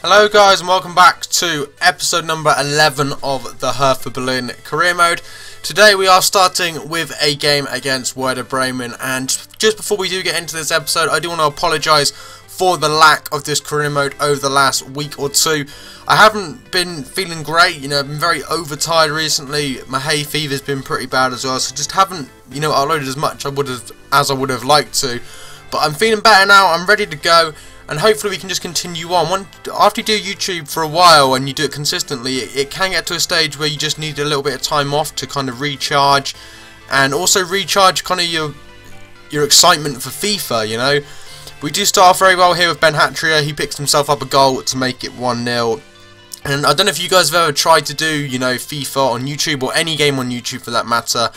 Hello guys and welcome back to episode number 11 of the Hertha Berlin Career Mode. Today we are starting with a game against Werder Bremen, and just before we do get into this episode, I do want to apologise for the lack of this career mode over the last week or two. I haven't been feeling great, I've been very overtired recently. My hay fever's been pretty bad as well, so just haven't, uploaded as much as I would have liked to. But I'm feeling better now, I'm ready to go. And hopefully we can just continue on. After you do YouTube for a while and you do it consistently, it can get to a stage where you just need a little bit of time off to kind of recharge, and also recharge kind of your excitement for FIFA. We do start off very well here with Ben Hatria. He picks himself up a goal to make it 1-0. And I don't know if you guys have ever tried to do FIFA on YouTube, or any game on YouTube for that matter,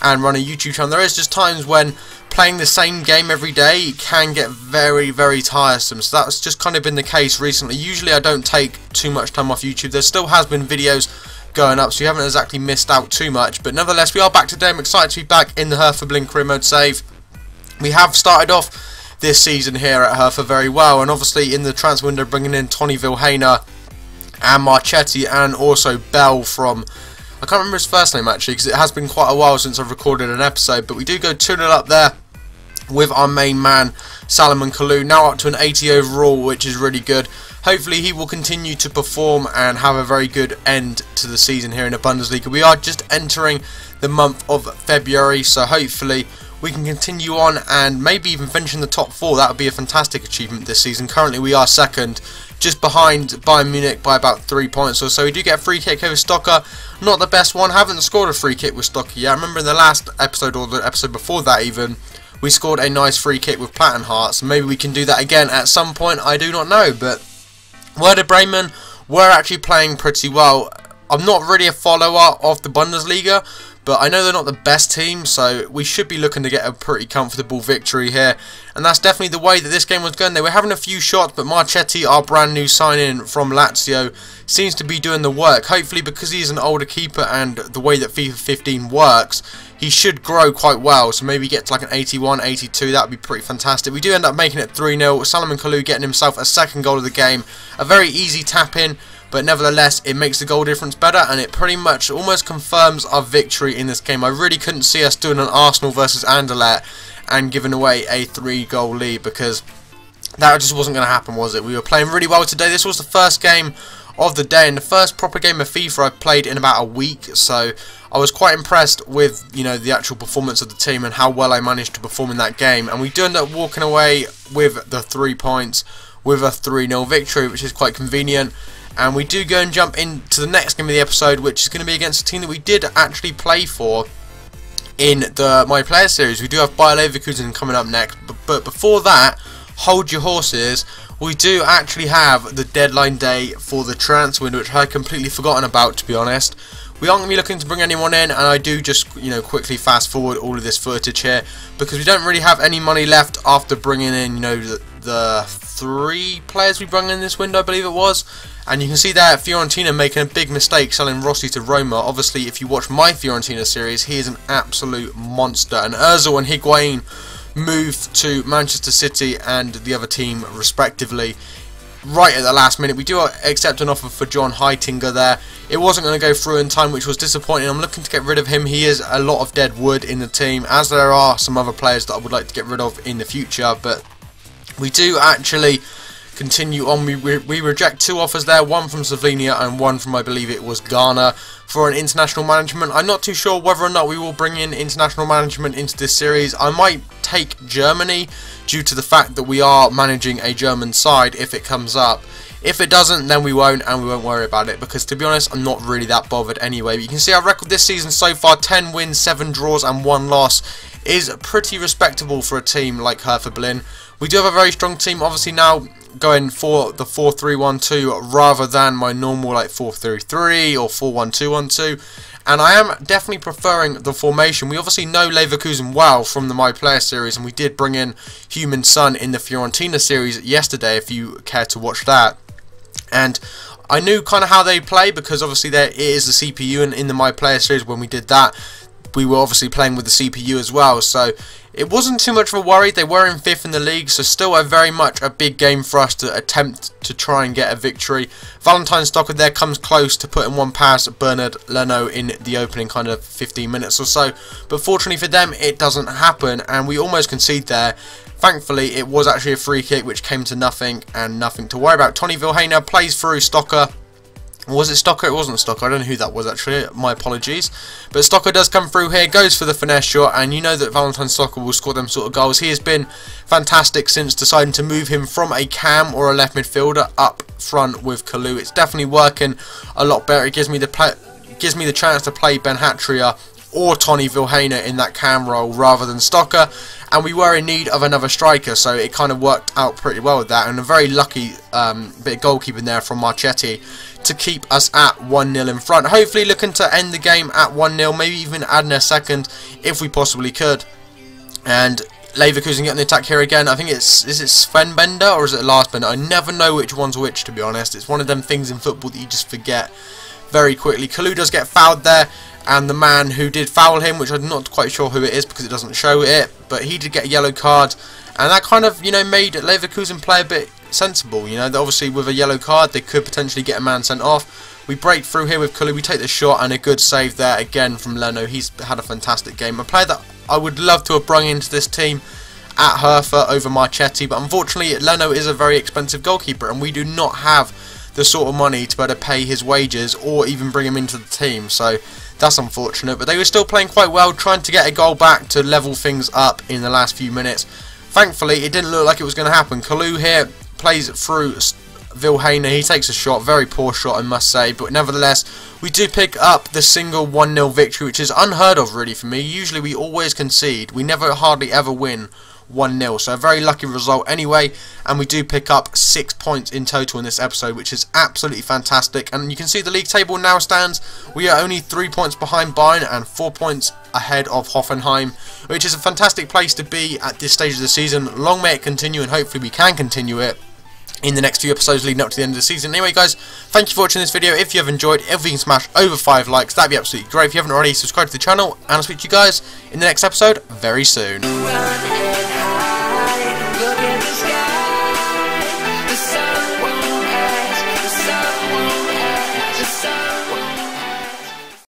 and run a YouTube channel. There is just times when playing the same game every day can get very, very tiresome. So that's just kind of been the case recently. Usually I don't take too much time off YouTube. There still has been videos going up, so you haven't exactly missed out too much. But nevertheless, we are back today. I'm excited to be back in the Hertha Berlin Career Mode save. We have started off this season here at Hertha very well, and obviously in the transfer window bringing in Tony Vilhena and Marchetti, and also Bell from, I can't remember his first name actually, because it has been quite a while since I've recorded an episode. But we do go 2-0 up there with our main man Salomon Kalou, now up to an 80 overall, which is really good. Hopefully he will continue to perform and have a very good end to the season here in the Bundesliga. We are just entering the month of February, so hopefully we can continue on and maybe even finish in the top 4. That would be a fantastic achievement this season. Currently we are second, just behind Bayern Munich by about 3 points or so. We do get a free kick over Stocker. Not the best one. Haven't scored a free kick with Stocker yet. I remember in the last episode, or the episode before that even, we scored a nice free kick with Plattenhardt. So maybe we can do that again at some point. I do not know. But Werder Bremen were actually playing pretty well. I'm not really a follower of the Bundesliga, but I know they're not the best team, so we should be looking to get a pretty comfortable victory here. And that's definitely the way that this game was going. They were having a few shots, but Marchetti, our brand new signing from Lazio, seems to be doing the work. Hopefully, because he's an older keeper and the way that FIFA 15 works, he should grow quite well. So maybe get to like an 81, 82, that would be pretty fantastic. We do end up making it 3-0. Salomon Kalou getting himself a second goal of the game. A very easy tap-in, but nevertheless it makes the goal difference better, and it pretty much almost confirms our victory in this game. I really couldn't see us doing an Arsenal versus Anderlecht and giving away a 3-goal lead, because that just wasn't going to happen, was it? We were playing really well today. This was the first game of the day and the first proper game of FIFA I played in about a week, so I was quite impressed with the actual performance of the team and how well I managed to perform in that game. And we do end up walking away with the 3 points with a 3-0 victory, which is quite convenient. And we do go and jump into the next game of the episode, which is going to be against a team that we did actually play for in the My Player series. We do have Bayer Leverkusen coming up next, but before that, hold your horses. We do actually have the deadline day for the transfer window, which I had completely forgotten about, to be honest. We aren't going to be looking to bring anyone in, and I do just quickly fast forward all of this footage here, because we don't really have any money left after bringing in the 3 players we brought in this window, I believe it was. And you can see there Fiorentina making a big mistake selling Rossi to Roma. Obviously, if you watch my Fiorentina series, he is an absolute monster. And Ozil and Higuain moved to Manchester City and the other team respectively right at the last minute. We do accept an offer for John Heitinga there. It wasn't going to go through in time, which was disappointing. I'm looking to get rid of him. He is a lot of dead wood in the team, as there are some other players that I would like to get rid of in the future. But we do actually continue on. We reject 2 offers there, one from Slovenia and one from, I believe it was, Ghana, for an international management. I'm not too sure whether or not we will bring in international management into this series. I might take Germany due to the fact that we are managing a German side if it comes up. If it doesn't, then we won't, and we won't worry about it, because to be honest, I'm not really that bothered anyway. But you can see our record this season so far: 10 wins, 7 draws and 1 loss. Is pretty respectable for a team like Hertha Berlin. We do have a very strong team, obviously now going for the 4-3-1-2 rather than my normal like 4-3-3 or 4-1-2-1-2. And I am definitely preferring the formation. We obviously know Leverkusen well from the My Player series, and we did bring in Human Son in the Fiorentina series yesterday, if you care to watch that. And I knew kind of how they play, because obviously there is the CPU in the My Player series when we did that. we were obviously playing with the CPU as well, so it wasn't too much of a worry. They were in 5th in the league, so still very much a big game for us to attempt to try and get a victory. Valentine Stocker there comes close to putting one past Bernard Leno in the opening kind of 15 minutes or so, but fortunately for them it doesn't happen and we almost concede there. Thankfully it was actually a free kick which came to nothing and nothing to worry about. Tony Vilhena plays through Stocker. Was it Stocker? It wasn't Stocker. I don't know who that was actually. My apologies. But Stocker does come through here, goes for the finesse shot, and you know that Valentine Stocker will score them sort of goals. He has been fantastic since deciding to move him from a cam or a left midfielder up front with Kalou. It's definitely working a lot better. It gives me the chance to play Ben Hatria or Tony Vilhena in that cam role rather than Stocker, and we were in need of another striker, so it kind of worked out pretty well with that, and a very lucky bit of goalkeeping there from Marchetti to keep us at 1-0 in front. Hopefully looking to end the game at 1-0, maybe even add in a second if we possibly could. And Leverkusen getting the attack here again. I think is it Sven Bender or is it Lars Bender? I never know which one's which, to be honest. It's one of them things in football that you just forget very quickly. Kalou does get fouled there, and the man who did foul him, which I'm not quite sure who it is because it doesn't show it, but he did get a yellow card, and that kind of, you know, made Leverkusen play a bit sensible. You know, that obviously with a yellow card they could potentially get a man sent off. We break through here with Kalou, we take the shot, and a good save there again from Leno. He's had a fantastic game. A player that I would love to have brung into this team at Hertha over Marchetti, but unfortunately Leno is a very expensive goalkeeper and we do not have the sort of money to be able to pay his wages or even bring him into the team, so that's unfortunate. But they were still playing quite well, trying to get a goal back to level things up in the last few minutes. Thankfully it didn't look like it was going to happen. Kalou here plays it through Vilhena. He takes a shot, very poor shot I must say, but nevertheless we do pick up the single 1-0 victory, which is unheard of really for me. Usually we always concede, we never hardly ever win 1-0, so a very lucky result anyway, and we do pick up 6 points in total in this episode, which is absolutely fantastic. And you can see the league table now stands, we are only 3 points behind Bayern and 4 points ahead of Hoffenheim, which is a fantastic place to be at this stage of the season. Long may it continue, and hopefully we can continue it in the next few episodes leading up to the end of the season. Anyway guys, thank you for watching this video. If you have enjoyed, if we can smash over 5 likes, that'd be absolutely great. If you haven't already, subscribe to the channel, and I'll speak to you guys in the next episode very soon.